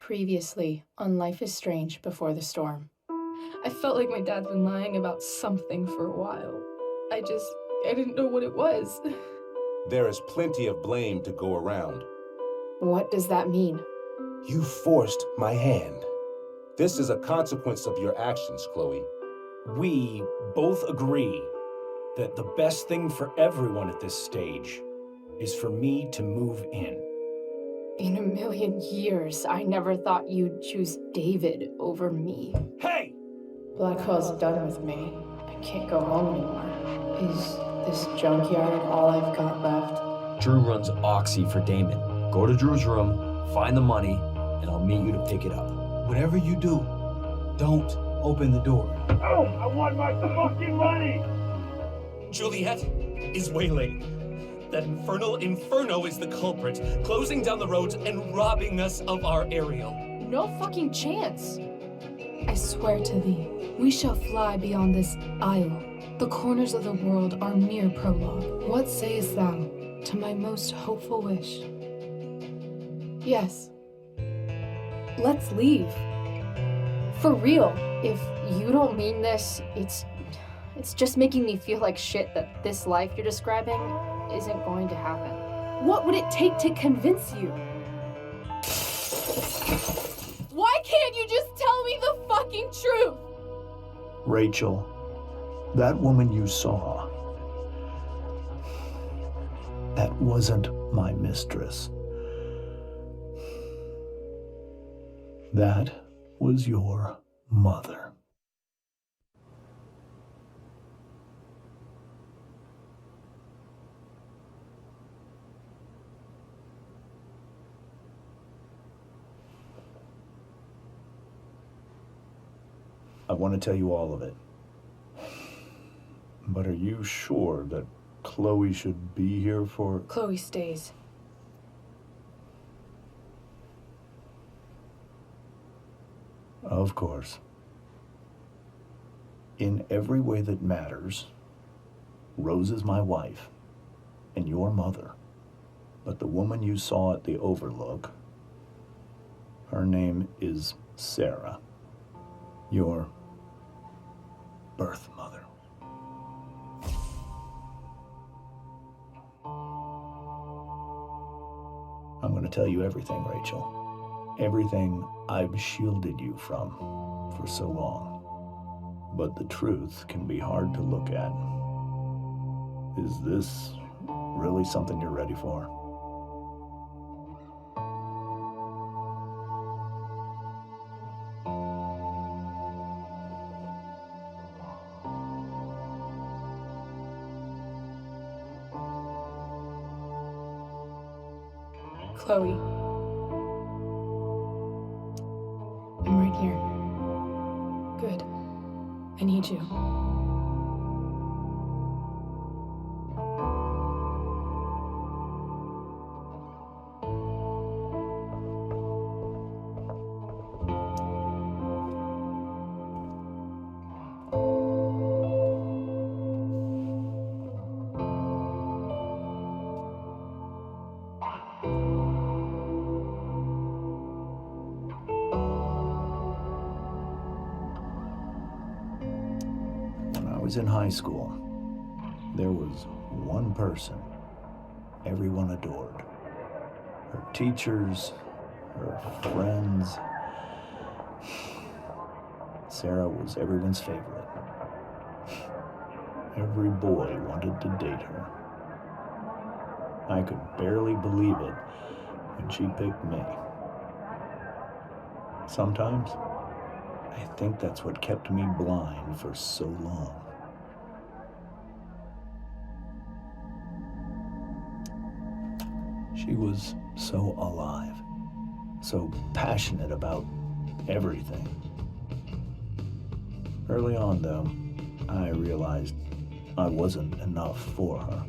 Previously on Life is Strange Before the Storm. I felt like my dad's been lying about something for a while. I didn't know what it was. There is plenty of blame to go around. What does that mean? You forced my hand. This is a consequence of your actions, Chloe. We both agree that the best thing for everyone at this stage is for me to move in. In a million years, I never thought you'd choose David over me. Hey! Blackwell's done with me. I can't go home anymore. Is this junkyard all I've got left? Drew runs Oxy for Damon. Go to Drew's room, find the money, and I'll meet you to pick it up. Whatever you do, don't open the door. Oh, I want my fucking money! Juliet is waylaid. That infernal inferno is the culprit, closing down the roads and robbing us of our aerial. No fucking chance. I swear to thee, we shall fly beyond this isle. The corners of the world are mere prologue. What sayest thou to my most hopeful wish? Yes. Let's leave. For real. If you don't mean this, it's just making me feel like shit that this life you're describing isn't going to happen. What would it take to convince you? Why can't you just tell me the fucking truth? Rachel, that woman you saw, that wasn't my mistress. That was your mother. I want to tell you all of it. But are you sure that Chloe should be here for... Chloe stays. Of course. In every way that matters, Rose is my wife and your mother. But the woman you saw at the Overlook, her name is Sarah, your birth mother. I'm going to tell you everything, Rachel. Everything I've shielded you from for so long. But the truth can be hard to look at. Is this really something you're ready for? Chloe. I'm right here. Good. I need you. In high school, there was one person everyone adored. Her teachers, her friends. Sarah was everyone's favorite. Every boy wanted to date her. I could barely believe it when she picked me. Sometimes, I think that's what kept me blind for so long. She was so alive, so passionate about everything. Early on, though, I realized I wasn't enough for her.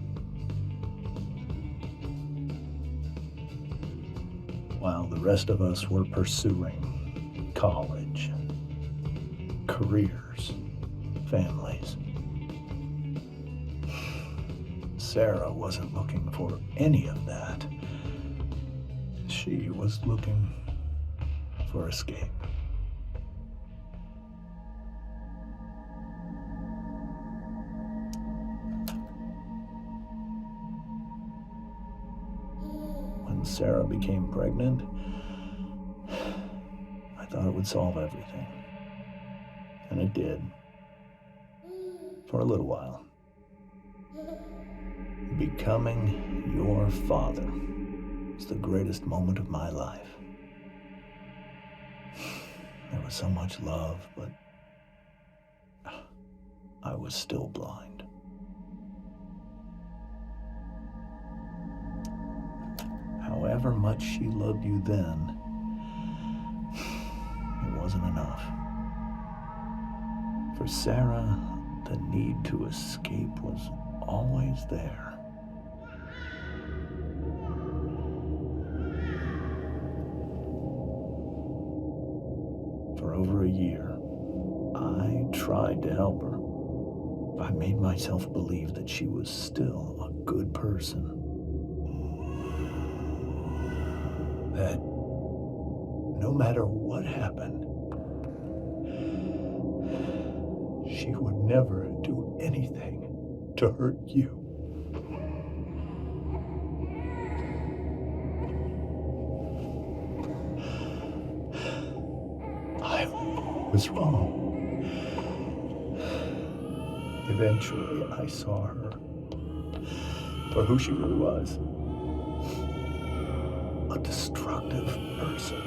While the rest of us were pursuing college, careers, families, Sarah wasn't looking for any of that. She was looking for escape. When Sarah became pregnant, I thought it would solve everything. And it did. For a little while. Becoming your father was the greatest moment of my life. There was so much love, but I was still blind. However much she loved you then, it wasn't enough. For Sarah, the need to escape was always there. For over a year, I tried to help her. I made myself believe that she was still a good person. That no matter what happened, she would never do anything to hurt you. I was wrong. Eventually, I saw her for who she really was. A destructive person.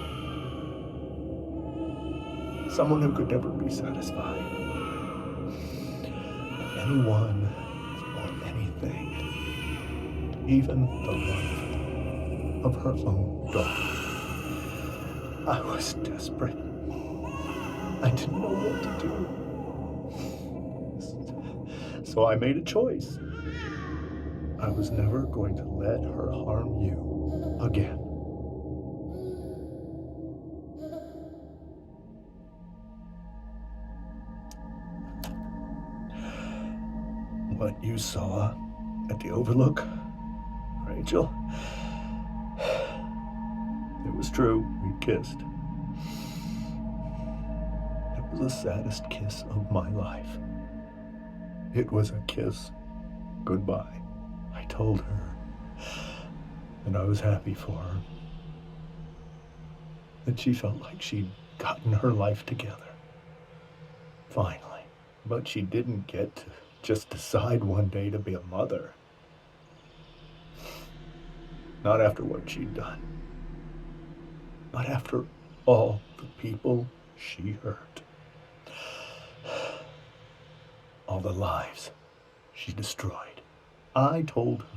Someone who could never be satisfied. Anyone or anything. Even the life of her own daughter. I was desperate. I didn't know what to do. So I made a choice. I was never going to let her harm you again. What you saw at the Overlook, Rachel, it was true. We kissed. It was the saddest kiss of my life. It was a kiss goodbye. I told her that I was happy for her. That she felt like she'd gotten her life together. Finally. But she didn't get to just decide one day to be a mother. Not after what she'd done. Not after all the people she hurt. All the lives she destroyed. I told her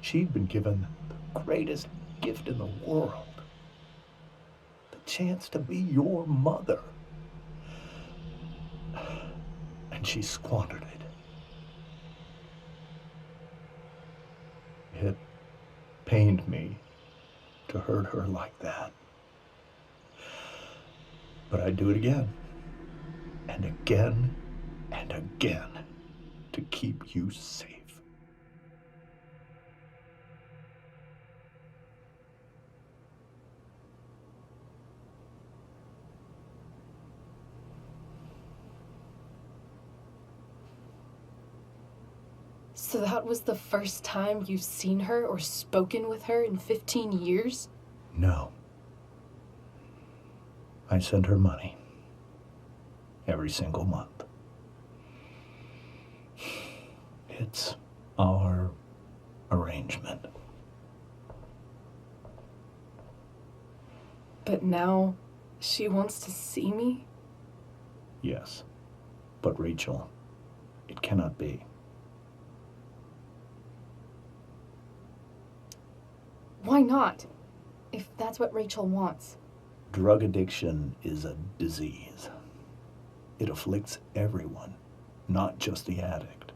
she'd been given the greatest gift in the world. The chance to be your mother. And she squandered it. It pained me to hurt her like that. But I'd do it again. And again and again to keep you safe. So that was the first time you've seen her or spoken with her in 15 years? No. I sent her money. Every single month. It's our arrangement. But now she wants to see me? Yes. But Rachel, it cannot be. Why not? If that's what Rachel wants. Drug addiction is a disease. It afflicts everyone, not just the addict.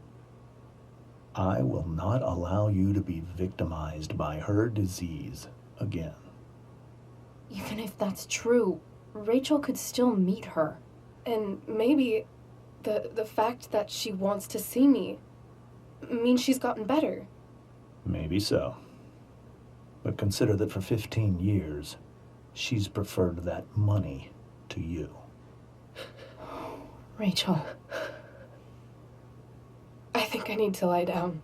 I will not allow you to be victimized by her disease again. Even if that's true, Rachel could still meet her. And maybe the fact that she wants to see me means she's gotten Maybe so. But consider that for 15 years, She's preferred that money to you. Rachel. I think I need to lie down.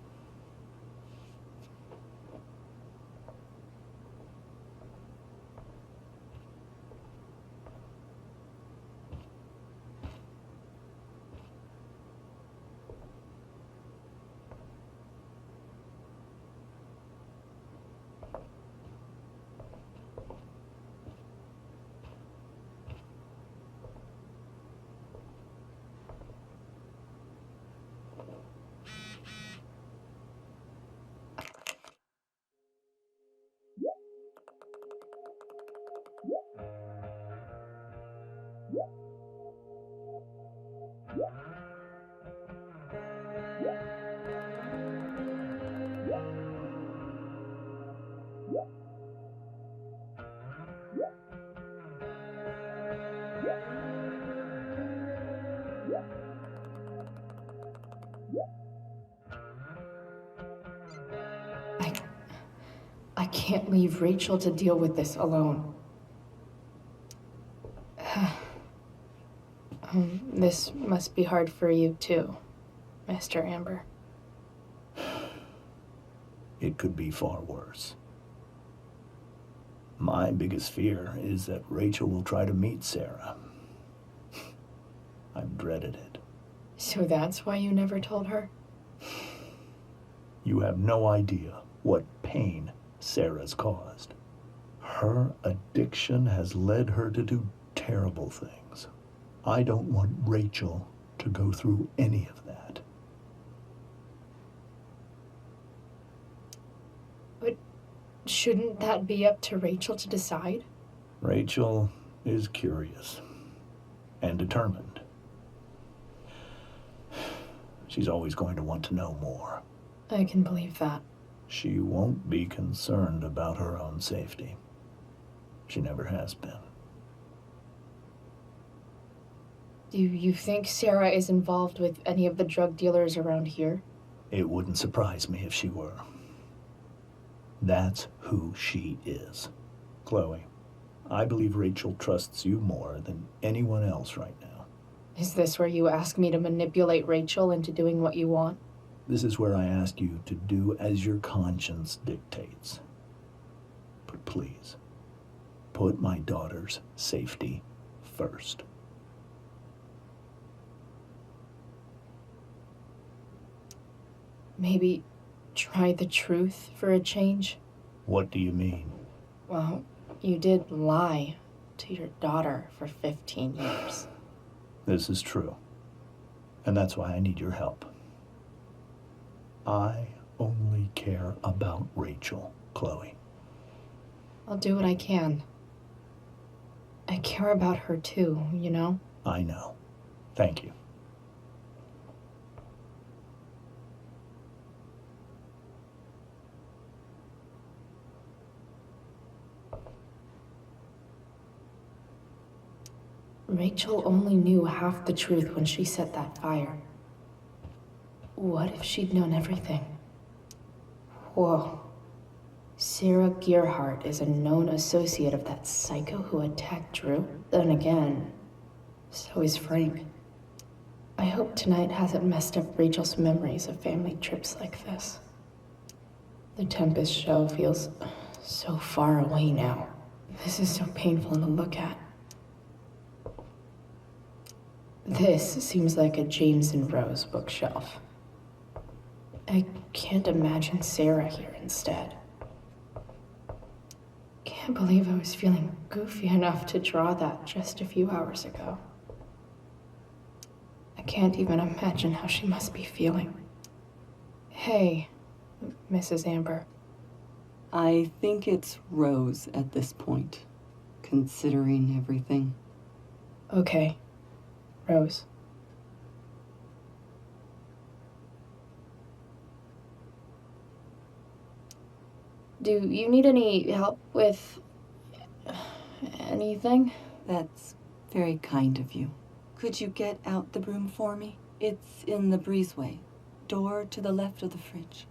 I can't leave Rachel to deal with this alone. This must be hard for you too, Mr. Amber. It could be far worse. My biggest fear is that Rachel will try to meet Sarah. I've dreaded it. So that's why you never told her? You have no idea what pain Sarah's caused. Her addiction has led her to do terrible things. I don't want Rachel to go through any of that. But shouldn't that be up to Rachel to decide? Rachel is curious and determined. She's always going to want to know more. I can believe that. She won't be concerned about her own safety. She never has been. Do you think Sarah is involved with any of the drug dealers around here? It wouldn't surprise me if she were. That's who she is. Chloe, I believe Rachel trusts you more than anyone else right now. Is this where you ask me to manipulate Rachel into doing what you want? This is where I ask you to do as your conscience dictates. But please, put my daughter's safety first. Maybe try the truth for a change? What do you mean? Well, you did lie to your daughter for 15 years. This is true. And that's why I need your help. I only care about Rachel, Chloe. I'll do what I can. I care about her too, you know? I know. Thank you. Rachel only knew half the truth when she set that fire. What if she'd known everything? Whoa. Sarah Gearhart is a known associate of that psycho who attacked Drew. Then again, so is Frank. I hope tonight hasn't messed up Rachel's memories of family trips like this. The Tempest show feels so far away now. This is so painful to look at. This seems like a James and Rose bookshelf. I can't imagine Sarah here instead. Can't believe I was feeling goofy enough to draw that just a few hours ago. I can't even imagine how she must be feeling. Hey, Mrs. Amber. I think it's Rose at this point, considering everything. Okay, Rose. Do you need any help with anything? That's very kind of you. Could you get out the broom for me? It's in the breezeway, door to the left of the fridge.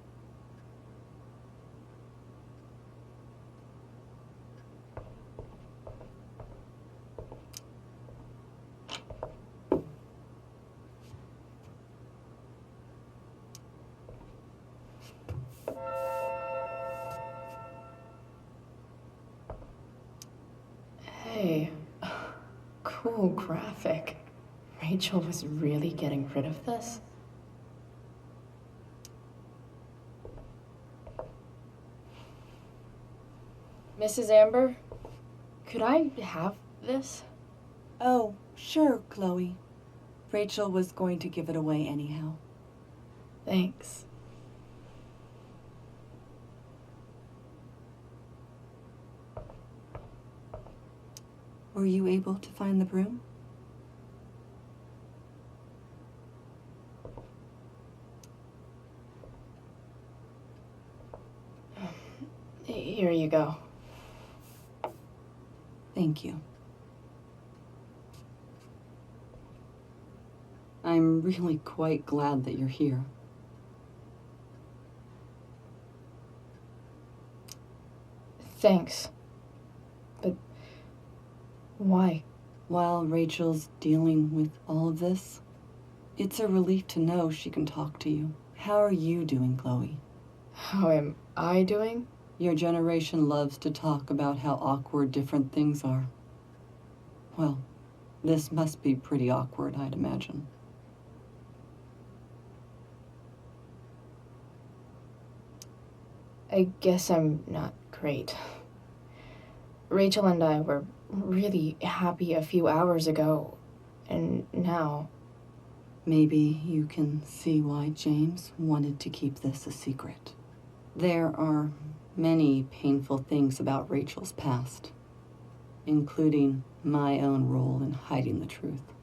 Hey, cool graphic. Rachel was really getting rid of this? Mrs. Amber, could I have this? Oh, sure, Chloe. Rachel was going to give it away anyhow. Thanks. Were you able to find the broom? Here you go. Thank you. I'm really quite glad that you're here. Thanks. But why? While Rachel's dealing with all of this, it's a relief to know she can talk to you. How are you doing, Chloe? How am I doing? Your generation loves to talk about how awkward different things are. Well, this must be pretty awkward, I'd imagine. I guess I'm not great. Rachel and I were really happy a few hours ago, and now... Maybe you can see why James wanted to keep this a secret. There are many painful things about Rachel's past, including my own role in hiding the truth.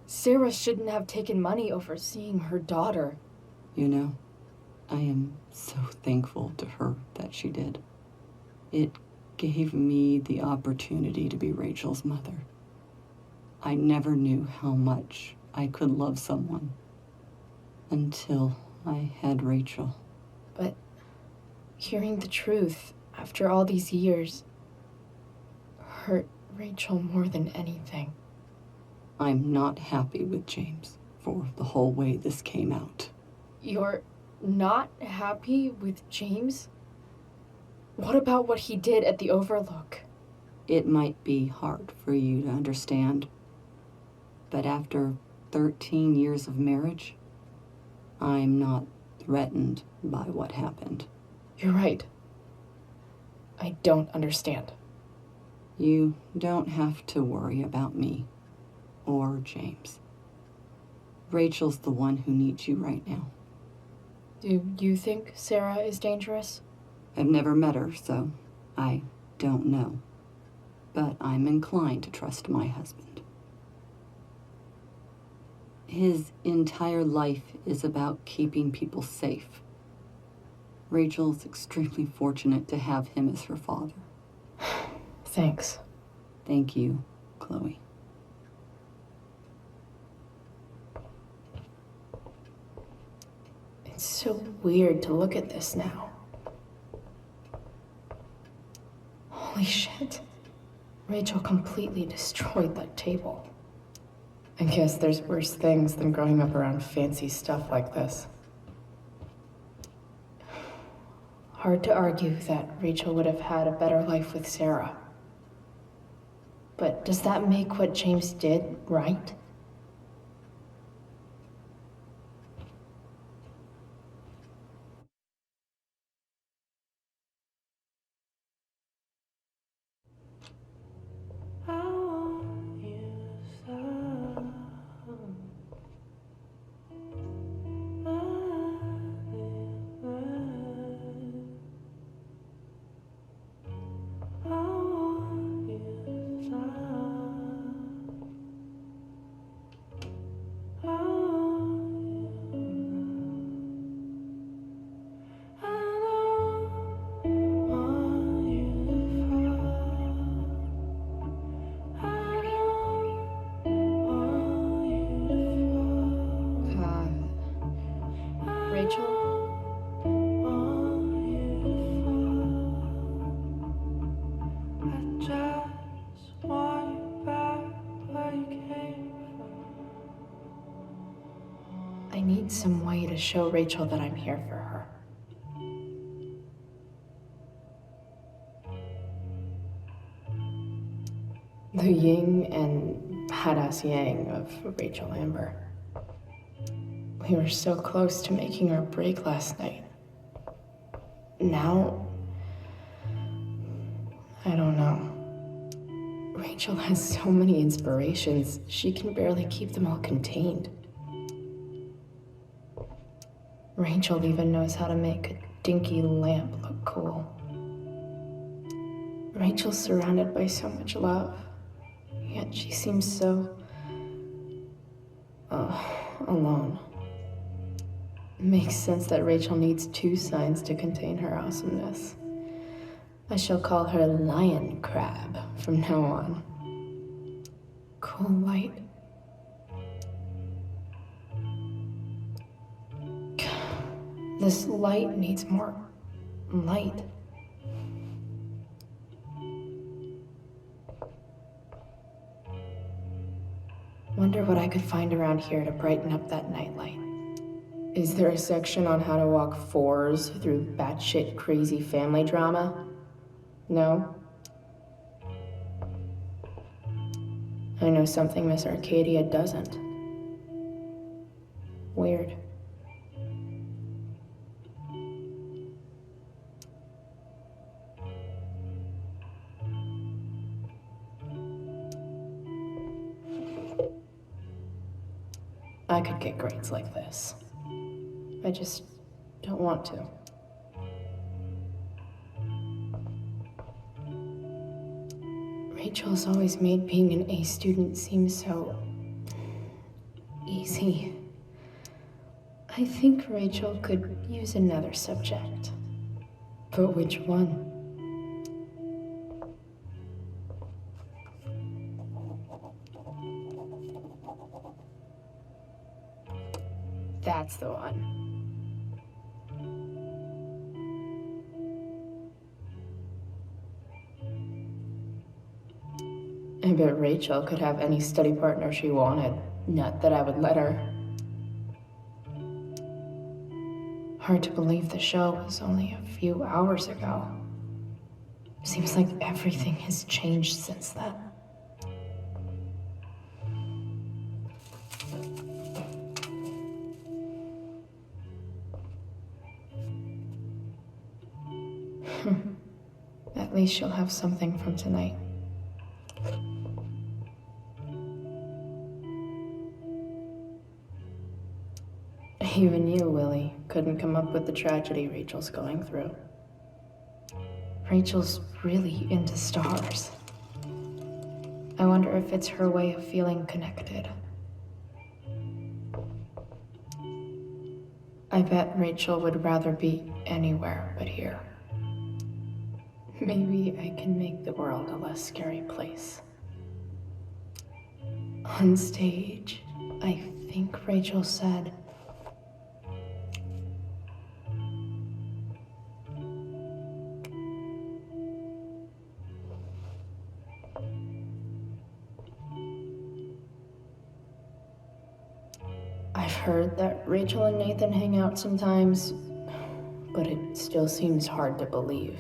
Sarah shouldn't have taken money over seeing her daughter. You know, I am so thankful to her that she did. It gave me the opportunity to be Rachel's mother. I never knew how much I could love someone until I had Rachel. But hearing the truth after all these years hurt Rachel more than anything. I'm not happy with James for the whole way this came out. You're not happy with James? What about what he did at the Overlook? It might be hard for you to understand, but after 13 years of marriage, I'm not threatened by what happened. You're right. I don't understand. You don't have to worry about me or James. Rachel's the one who needs you right now. Do you think Sarah is dangerous? I've never met her, so I don't know. But I'm inclined to trust my husband. His entire life is about keeping people safe. Rachel's extremely fortunate to have him as her father. Thanks. Thank you, Chloe. It's so weird to look at this now. Holy shit. Rachel completely destroyed that table. I guess there's worse things than growing up around fancy stuff like this. Hard to argue that Rachel would have had a better life with Sarah. But does that make what James did right? I need some way to show Rachel that I'm here for her. The yin and badass yang of Rachel Amber. We were so close to making our break last night. Now, I don't know. Rachel has so many inspirations, she can barely keep them all contained. Rachel even knows how to make a dinky lamp look cool. Rachel's surrounded by so much love, yet she seems so... alone. Makes sense that Rachel needs two signs to contain her awesomeness. I shall call her Lion Crab from now on. Cool light. This light needs more light. Wonder what I could find around here to brighten up that nightlight. Is there a section on how to walk fours through batshit crazy family drama? No? I know something Miss Arcadia doesn't. Weird. I could get grades like this. I just don't want to. Rachel's always made being an A student seem so... easy. I think Rachel could use another subject. But which one? That's the one. I bet Rachel could have any study partner she wanted. Not that I would let her. Hard to believe the show was only a few hours ago. Seems like everything has changed since then. At least she'll have something from tonight. Even you, Willie, couldn't come up with the tragedy Rachel's going through. Rachel's really into stars. I wonder if it's her way of feeling connected. I bet Rachel would rather be anywhere but here. Maybe I can make the world a less scary place. On stage, I think Rachel said, I've heard that Rachel and Nathan hang out sometimes, but it still seems hard to believe.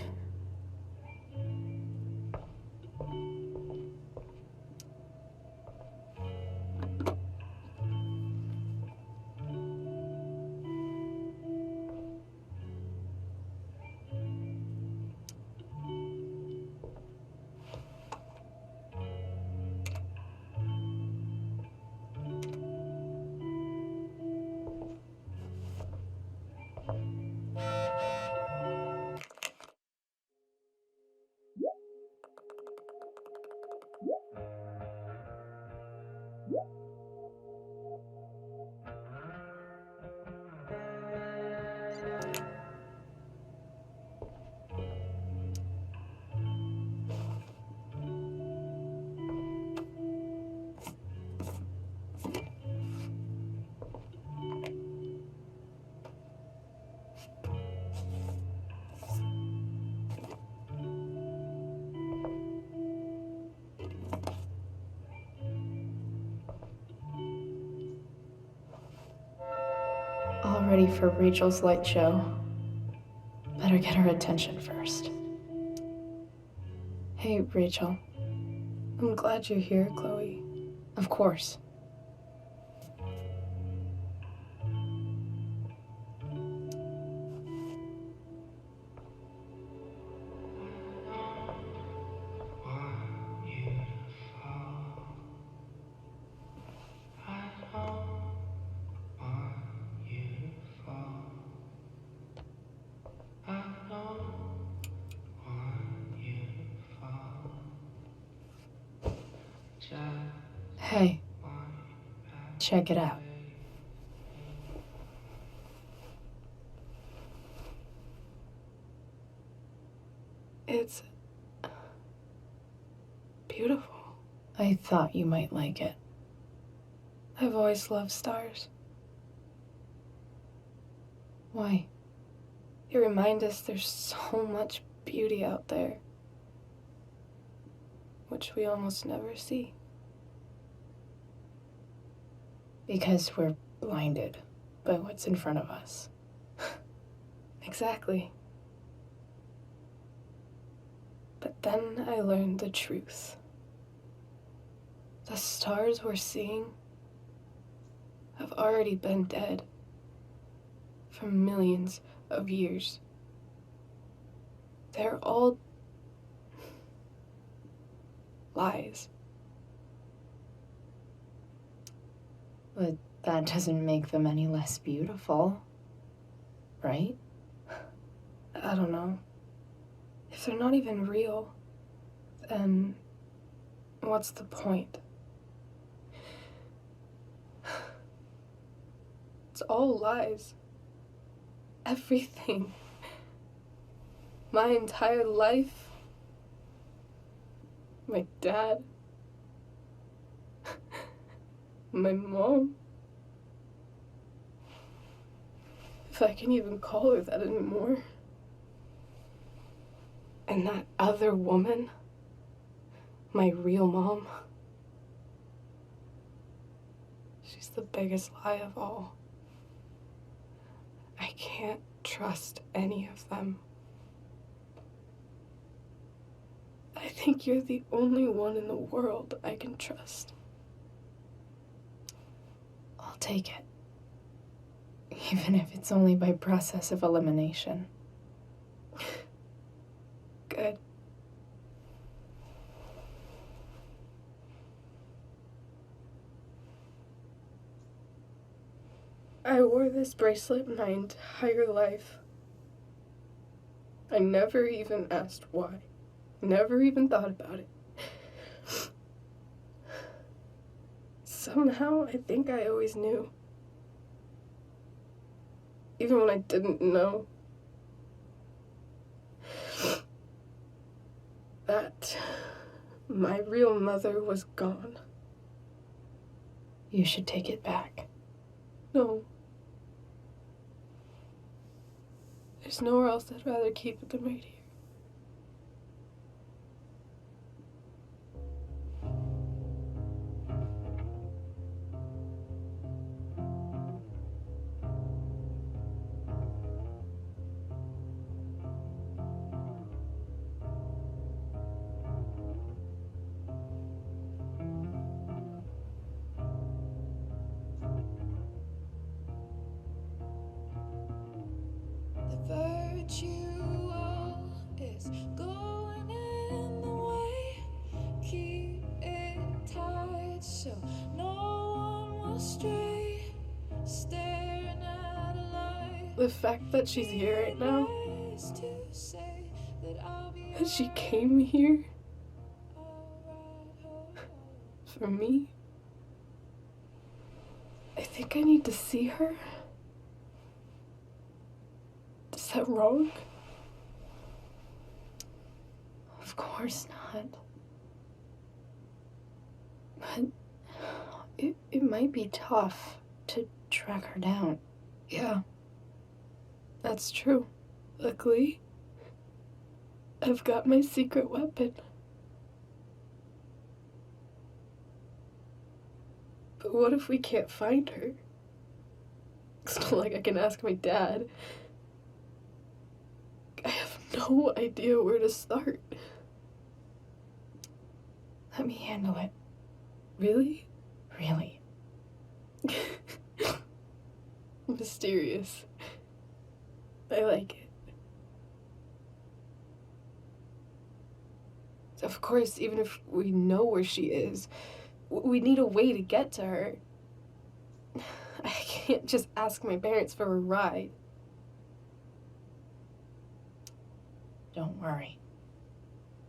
All ready for Rachel's light show. Better get her attention first. Hey, Rachel. I'm glad you're here, Chloe. Of course. Hey, check it out. It's beautiful. I thought you might like it. I've always loved stars. Why? They remind us there's so much beauty out there, which we almost never see. Because we're blinded by what's in front of us. Exactly. But then I learned the truth. The stars we're seeing have already been dead for millions of years. They're all lies. But that doesn't make them any less beautiful, right? I don't know. If they're not even real, then what's the point? It's all lies. Everything. My entire life. My dad. My mom. If I can even call her that anymore. And that other woman. My real mom. She's the biggest lie of all. I can't trust any of them. I think you're the only one in the world I can trust. I'll take it. Even if it's only by process of elimination. Good. I wore this bracelet my entire life. I never even asked why. Never even thought about it. Somehow, I think I always knew. Even when I didn't know. That my real mother was gone. You should take it back. No. There's nowhere else I'd rather keep it than right here. Virtual is going in the way. Keep it tight so no one will stray. Staring at a light. The fact that she's here right now, that she came here for me, I think I need to see her. Is that wrong? Of course not. But it might be tough to track her down. Yeah, that's true. Luckily, I've got my secret weapon. But what if we can't find her? It's not like I can ask my dad. I have no idea where to start. Let me handle it. Really? Really. Mysterious. I like it. Of course, even if we know where she is, we need a way to get to her. I can't just ask my parents for a ride. Don't worry.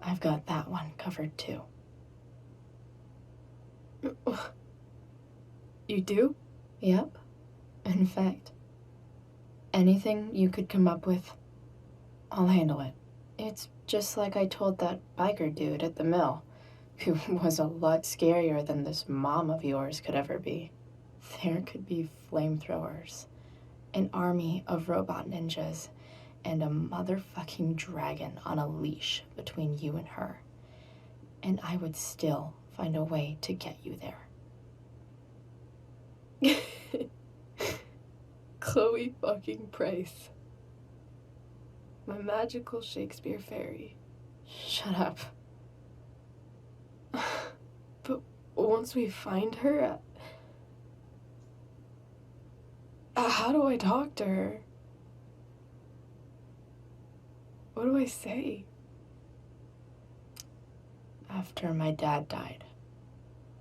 I've got that one covered too. You do? Yep. In fact, anything you could come up with, I'll handle it. It's just like I told that biker dude at the mill, who was a lot scarier than this mom of yours could ever be. There could be flamethrowers, an army of robot ninjas, and a motherfucking dragon on a leash between you and her. And I would still find a way to get you there. Chloe fucking Price. My magical Shakespeare fairy. Shut up. But once we find her, how do I talk to her? What do I say? After my dad died,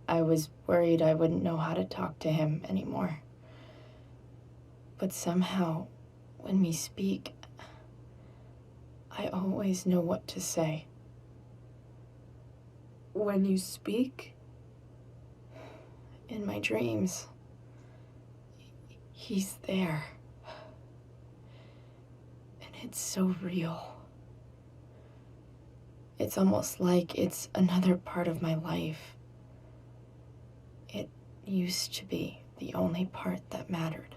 I was worried I wouldn't know how to talk to him anymore. But somehow, when we speak, I always know what to say. When you speak? In my dreams, he's there. And it's so real. It's almost like it's another part of my life. It used to be the only part that mattered.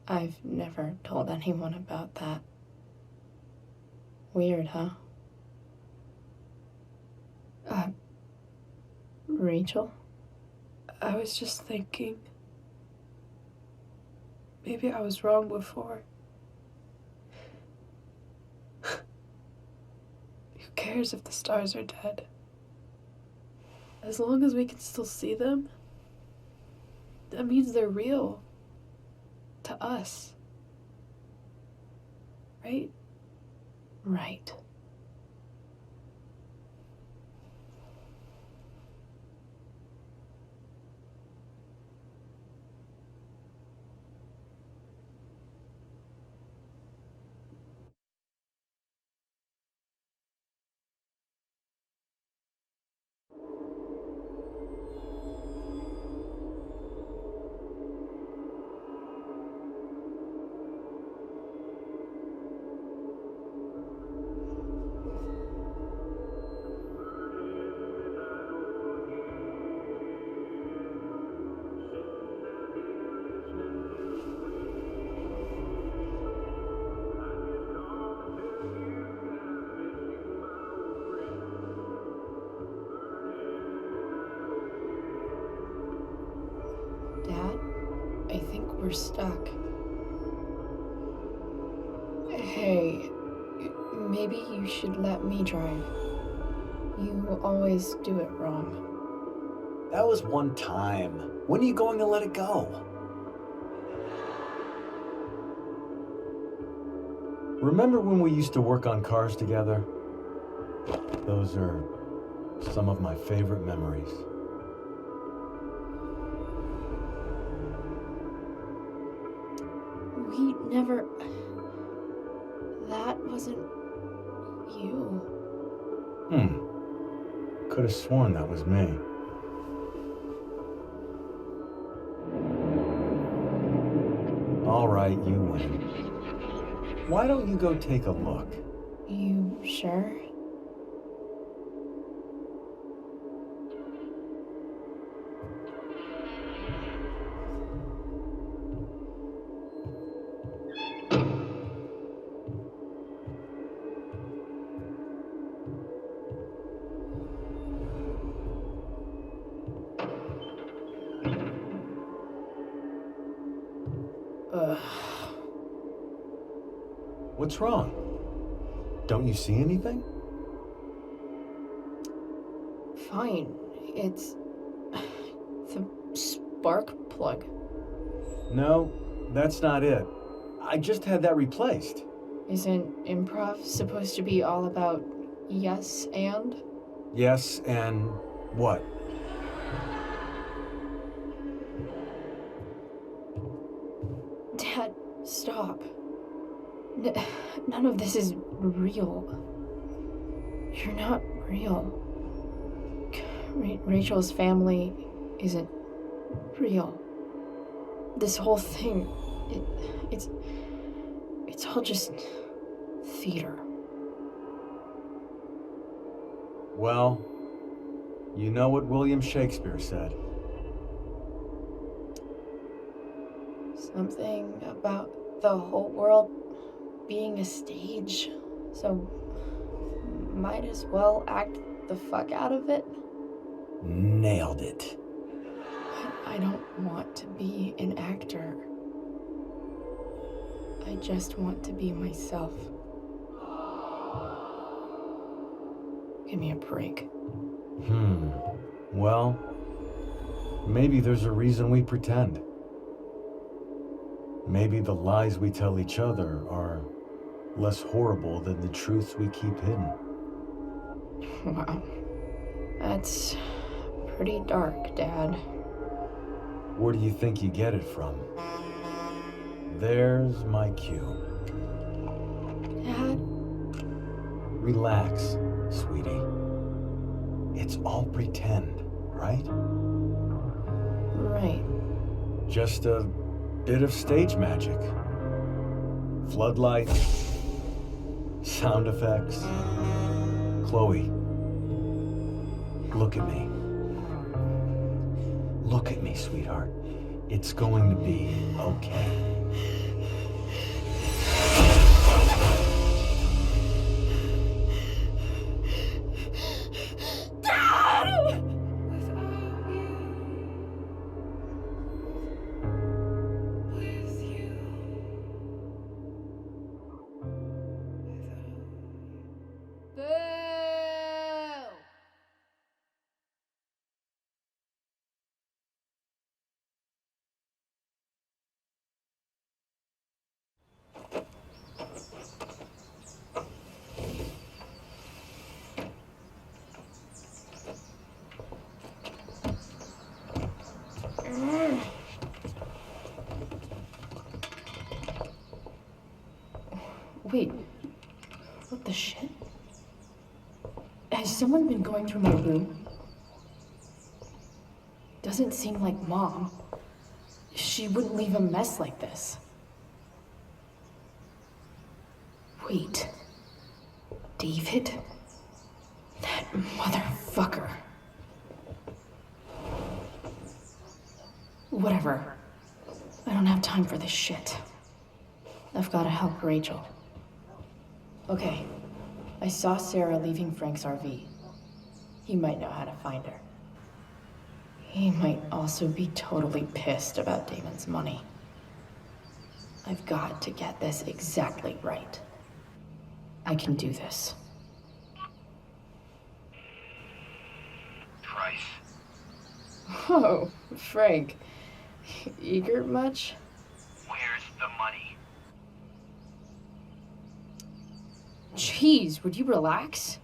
I've never told anyone about that. Weird, huh? Rachel? I was just thinking. Maybe I was wrong before. Who cares if the stars are dead? As long as we can still see them, that means they're real. To us. Right? Right. Dad, I think we're stuck. Hey, maybe you should let me drive. You always do it wrong. That was one time. When are you going to let it go? Remember when we used to work on cars together? Those are some of my favorite memories. We never... That wasn't you. Could have sworn that was me. All right, you win. Why don't you go take a look? You sure? What's wrong? Don't you see anything? Fine. It's the spark plug. No, that's not it. I just had that replaced. Isn't improv supposed to be all about yes and? Yes, and what? Dad, stop. None of this is real. You're not real. Rachel's family isn't real. This whole thing, it's all just theater. Well, you know what William Shakespeare said. Something about the whole world being a stage, so might as well act the fuck out of it. Nailed it. I don't want to be an actor. I just want to be myself. Give me a break. Well, maybe there's a reason we pretend. Maybe the lies we tell each other are less horrible than the truths we keep hidden. Wow. That's pretty dark, Dad. Where do you think you get it from? There's my cue. Dad? Relax, sweetie. It's all pretend, right? Right. Just a bit of stage magic. Floodlights, sound effects. Chloe, look at me. Look at me, sweetheart. It's going to be okay. Wait, what the shit? Has someone been going through my room? Doesn't seem like Mom. She wouldn't leave a mess like this. Wait. David? That motherfucker. Whatever. I don't have time for this shit. I've got to help Rachel. Okay, I saw Sarah leaving Frank's RV. He might know how to find her. He might also be totally pissed about Damon's money. I've got to get this exactly right. I can do this. Price. Oh, Frank. Eager much? Where's the money? Jeez, would you relax?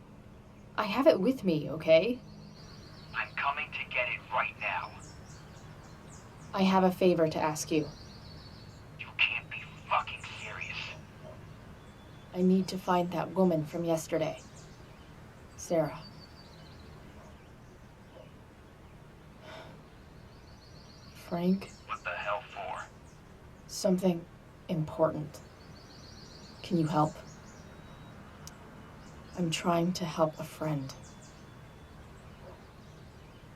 I have it with me, okay? I'm coming to get it right now. I have a favor to ask you. You can't be fucking serious. I need to find that woman from yesterday. Sarah. Frank? What the hell for? Something important. Can you help? I'm trying to help a friend.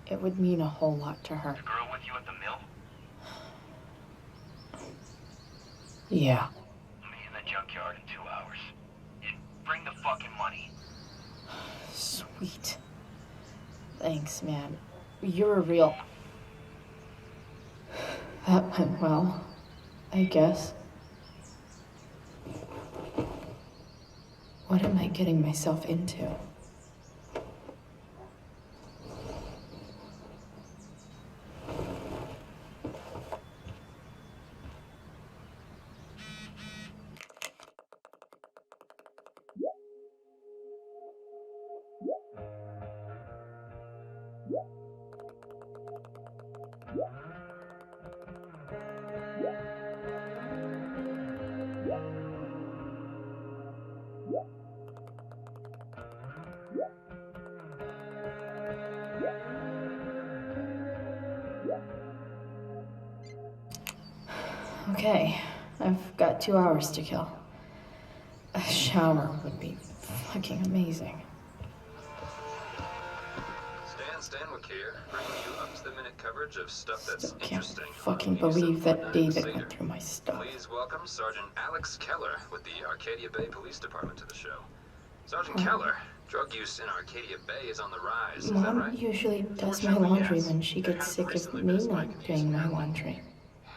It would mean a whole lot to her. The girl with you at the mill? Yeah. Meet in the junkyard in 2 hours. And bring the fucking money. Sweet. Thanks, man. You're a real... That went well, I guess. What am I getting myself into? Okay, I've got 2 hours to kill. A shower would be fucking amazing. Stan here, bringing you up-to-the-minute coverage of stuff that's Still can't interesting. fucking believe that David went through my stuff. Please welcome Sergeant Alex Keller with the Arcadia Bay Police Department to the show. Sergeant Huh? Keller, drug use in Arcadia Bay is on the rise. Is that Mom right? usually does my laundry when she gets sick of me not doing my laundry.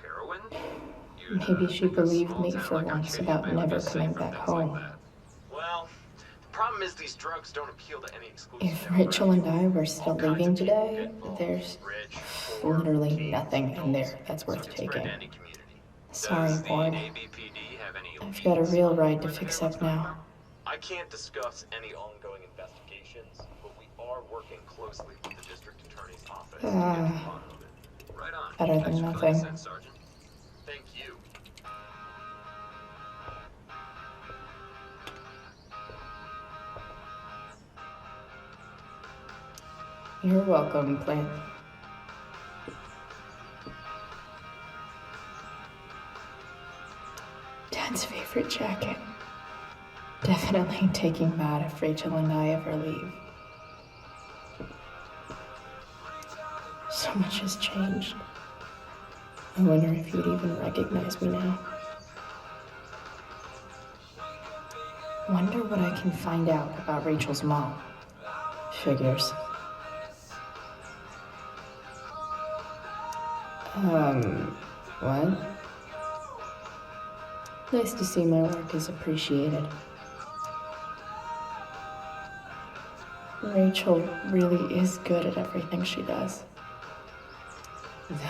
Heroin? Maybe she believed me for once about never coming back home. Well, the problem is these drugs don't appeal to any exclusive. If Rachel and I were still leaving today, there's literally nothing in there that's worth taking. Sorry, Ward. I've got a real ride to fix up now. I can't discuss any ongoing investigations, but we are working closely with the district attorney's office. Right on. Better than Thanks for nothing. filling us in, Sergeant. Thank you. You're welcome, Plant. Dad's favorite jacket. Definitely taking Matt if Rachel and I ever leave. So much has changed. I wonder if you'd even recognize me now. Wonder what I can find out about Rachel's mom. Figures. What? Nice to see my work is appreciated. Rachel really is good at everything she does.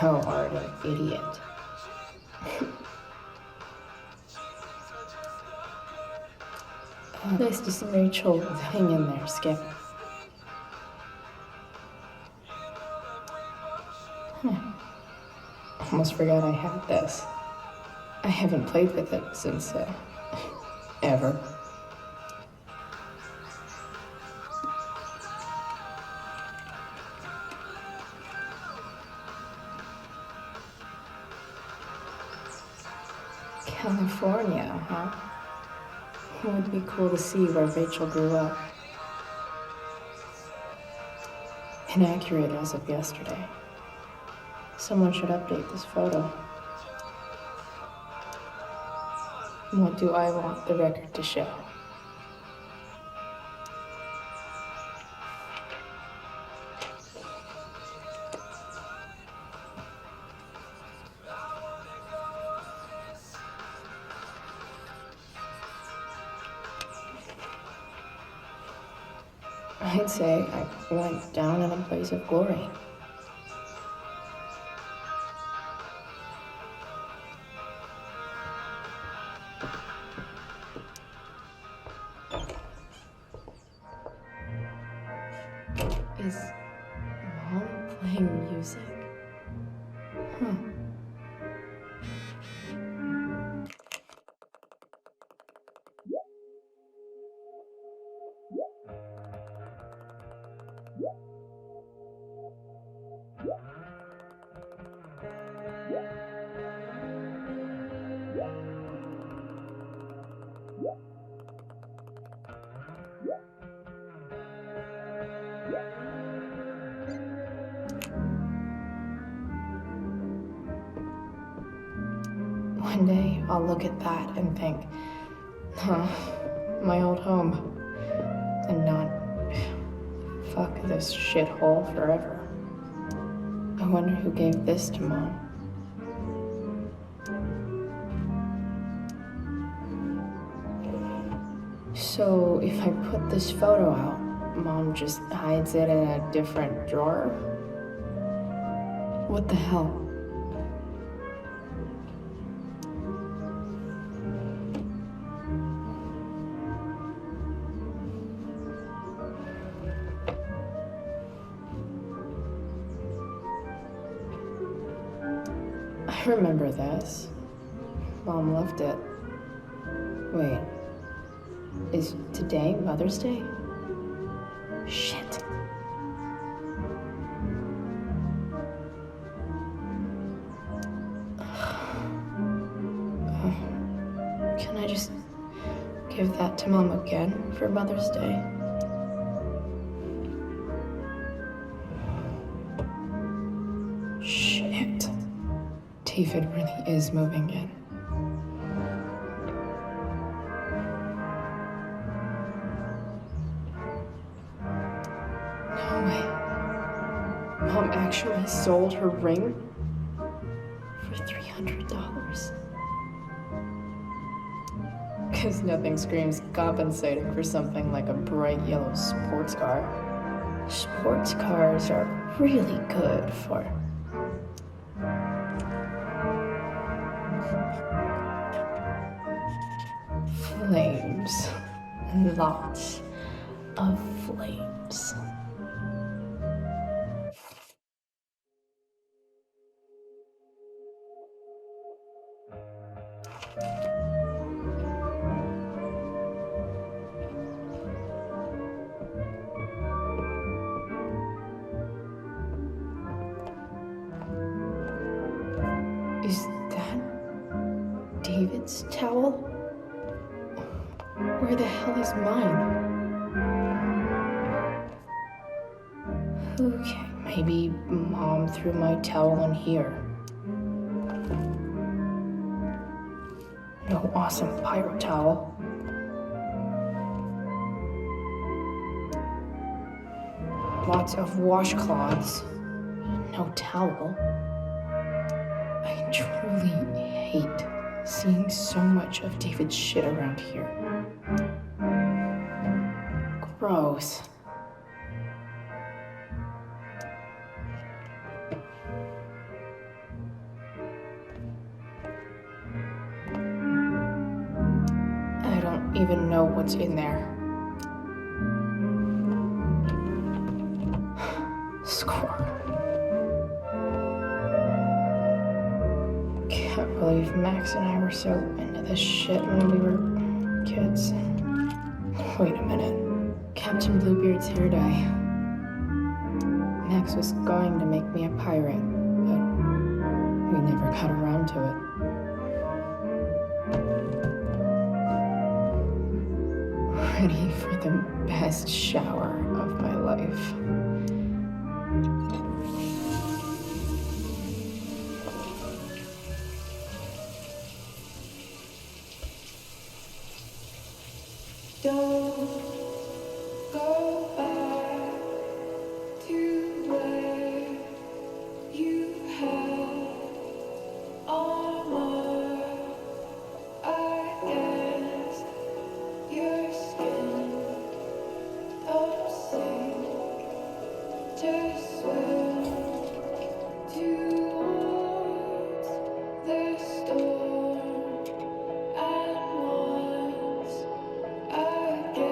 Thou art an idiot. Nice to see Rachel. Hang in there, Skip. Almost forgot I had this. I haven't played with it since, ever. California, huh? It would be cool to see where Rachel grew up. Inaccurate as of yesterday. Someone should update this photo. What do I want the record to show? I'd say I went down in a blaze of glory. Is Mom playing music? Huh. One day, I'll look at that and think, huh, my old home. And not, fuck this shithole forever. I wonder who gave this to Mom. So if I put this photo out, Mom just hides it in a different drawer? What the hell? I remember this. Mom left it. Wait. Is today Mother's Day? Shit. Can I just give that to Mom again for Mother's Day? Shit. David really is moving in. No way. Mom actually sold her ring for $300. Because nothing screams compensating for something like a bright yellow sports car. Sports cars are really good for flames. Lots of flames. Is that David's towel? Where the hell is mine? Okay, maybe Mom threw my towel in here. No awesome pirate towel. Lots of washcloths. No towel. I truly hate seeing so much of David's shit around here. Gross. I don't even know what's in there. Score. Can't believe Max and I were so into this shit when we were kids. Wait a minute. Captain Bluebeard's hair dye. Max was going to make me a pirate, but we never got around to it. Ready for the best shower of my life. Don't go back to where you had armor against your skin. Don't sink, just swim towards the storm and once again.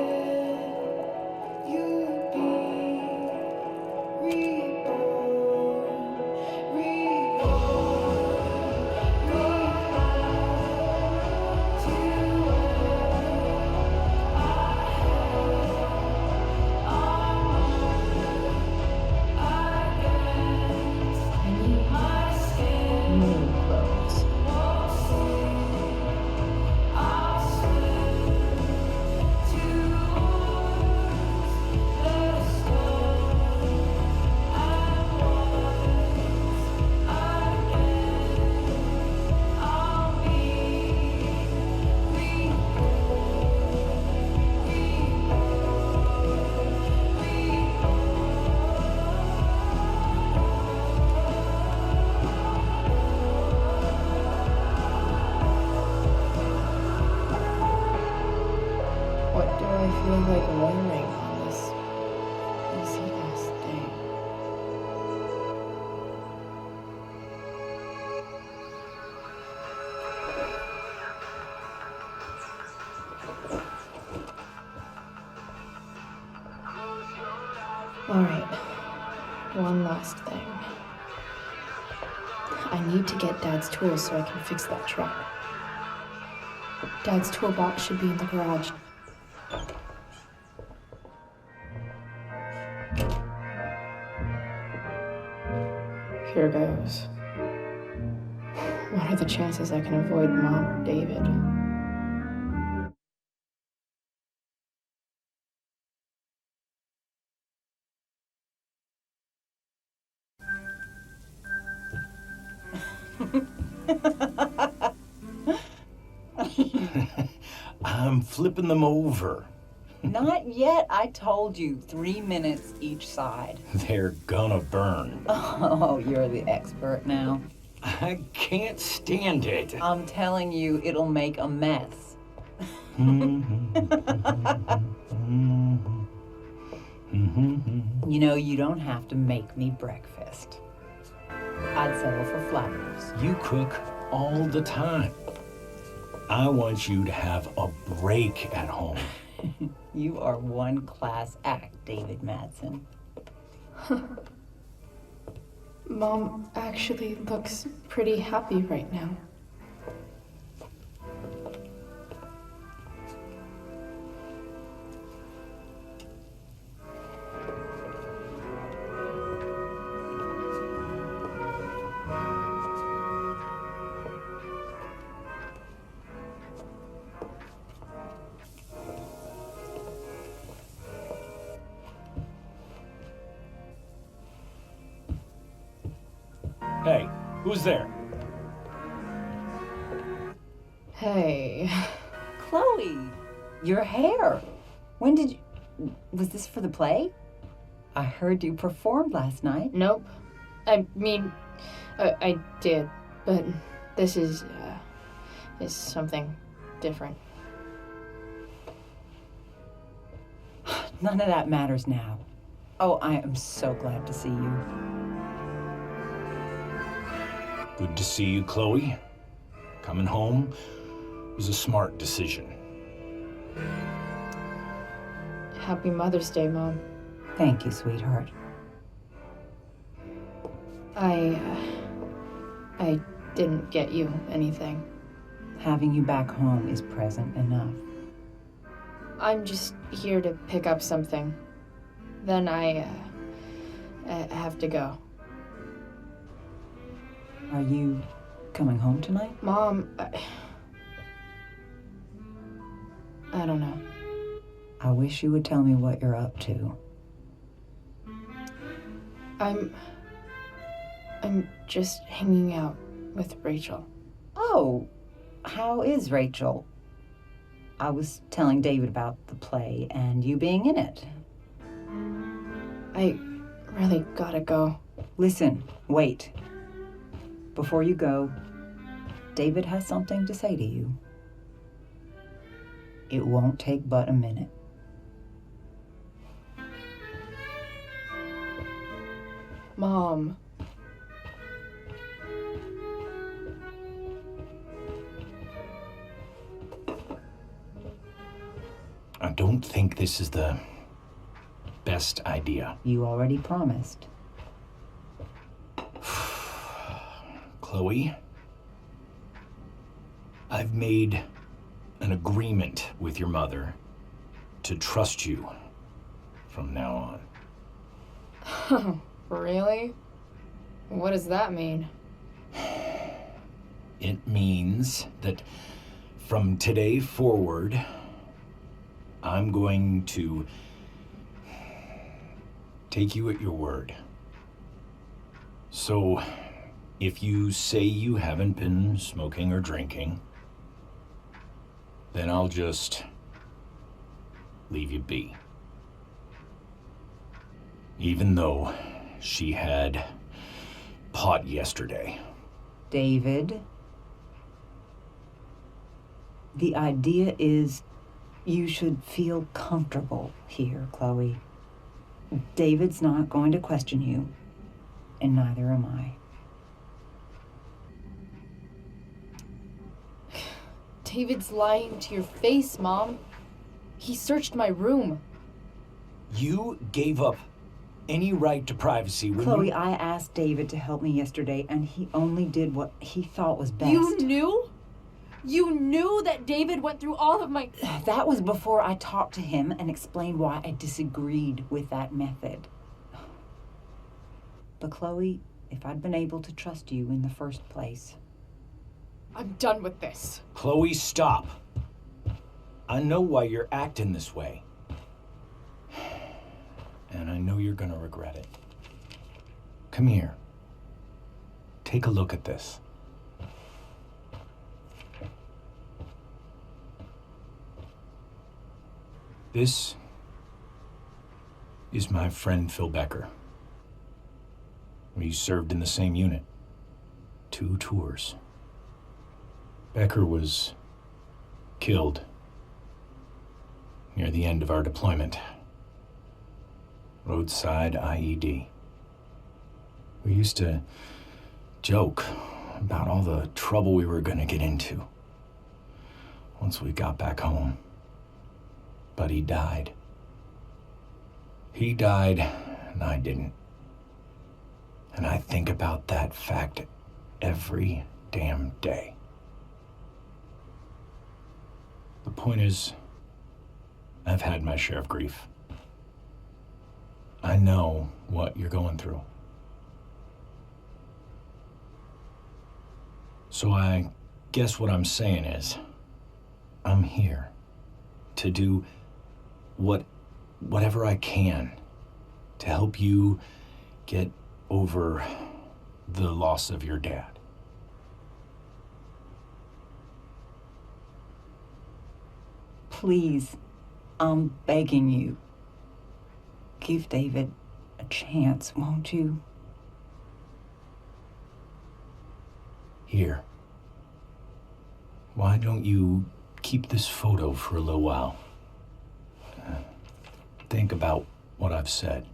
What do I feel like wearing on this easy-ass day? Alright, one last thing. I need to get Dad's tools so I can fix that truck. Dad's toolbox should be in the garage. Here goes. What are the chances I can avoid Mom or David? I'm flipping them over. Not yet. I told you, 3 minutes each side. They're gonna burn. Oh, you're the expert now. I can't stand it. I'm telling you, it'll make a mess. You know, you don't have to make me breakfast. I'd settle for flowers. You cook all the time. I want you to have a break at home. You are one class act, David Madsen. Mom actually looks pretty happy right now. Hey, who's there? Hey. Chloe, your hair. When did you... Was this for the play? I heard you performed last night. Nope. I mean, I did, but this is something different. None of that matters now. Oh, I am so glad to see you. Good to see you, Chloe. Coming home was a smart decision. Happy Mother's Day, Mom. Thank you, sweetheart. I didn't get you anything. Having you back home is present enough. I'm just here to pick up something. Then I have to go. Are you coming home tonight? Mom, I don't know. I wish you would tell me what you're up to. I'm just hanging out with Rachel. Oh, how is Rachel? I was telling David about the play and you being in it. I really gotta go. Listen, wait. Before you go, David has something to say to you. It won't take but a minute. Mom. I don't think this is the best idea. You already promised. Chloe, I've made an agreement with your mother to trust you from now on. Really? What does that mean? It means that from today forward, I'm going to take you at your word. So, if you say you haven't been smoking or drinking, then I'll just leave you be. Even though she had pot yesterday. David, the idea is You should feel comfortable here, Chloe. David's not going to question you, and neither am I. David's lying to your face, Mom. He searched my room. You gave up any right to privacy when Chloe, you... I asked David to help me yesterday, and he only did what he thought was best. You knew? You knew that David went through all of my... That was before I talked to him and explained why I disagreed with that method. But Chloe, if I'd been able to trust you in the first place... I'm done with this. Chloe, stop. I know why you're acting this way. And I know you're gonna regret it. Come here. Take a look at this. This is my friend Phil Becker. We served in the same unit. 2 tours. Becker was killed near the end of our deployment. Roadside IED. We used to joke about all the trouble we were gonna get into once we got back home. But he died. He died, and I didn't. And I think about that fact every damn day. The point is, I've had my share of grief. I know what you're going through. So I guess what I'm saying is, I'm here to do whatever I can to help you get over the loss of your dad. Please, I'm begging you. Give David a chance, won't you? Here. Why don't you keep this photo for a little while? Think about what I've said.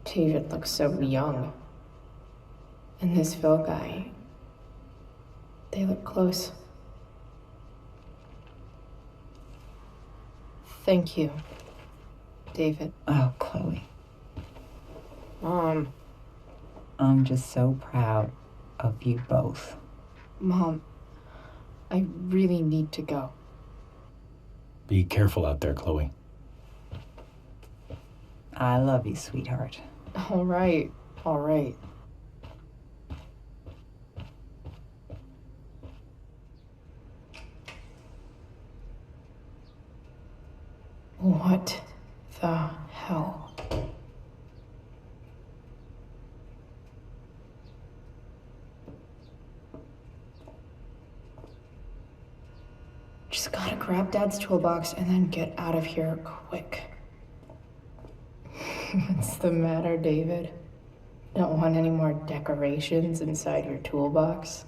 David looks so young. And this Phil guy, they look close. Thank you, David. Oh, Chloe. Mom. I'm just so proud of you both. Mom, I really need to go. Be careful out there, Chloe. I love you, sweetheart. All right, all right. What the hell? Just gotta grab Dad's toolbox and then get out of here quick. What's the matter, David? Don't want any more decorations inside your toolbox?